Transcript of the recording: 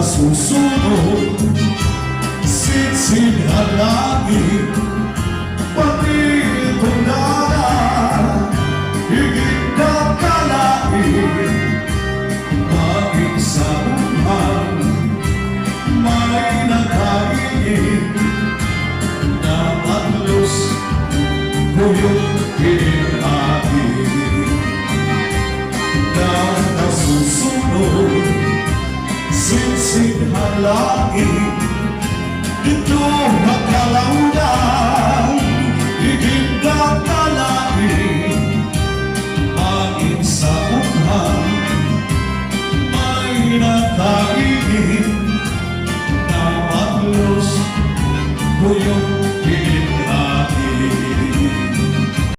nasusunod, sisid ang langit, pati itong dagat, higit na kalain, maging sa buhay, may nakaingin, na matlos mo yung pinag-ahin, na nasusunod, sisid ang langit, dito makalaunan.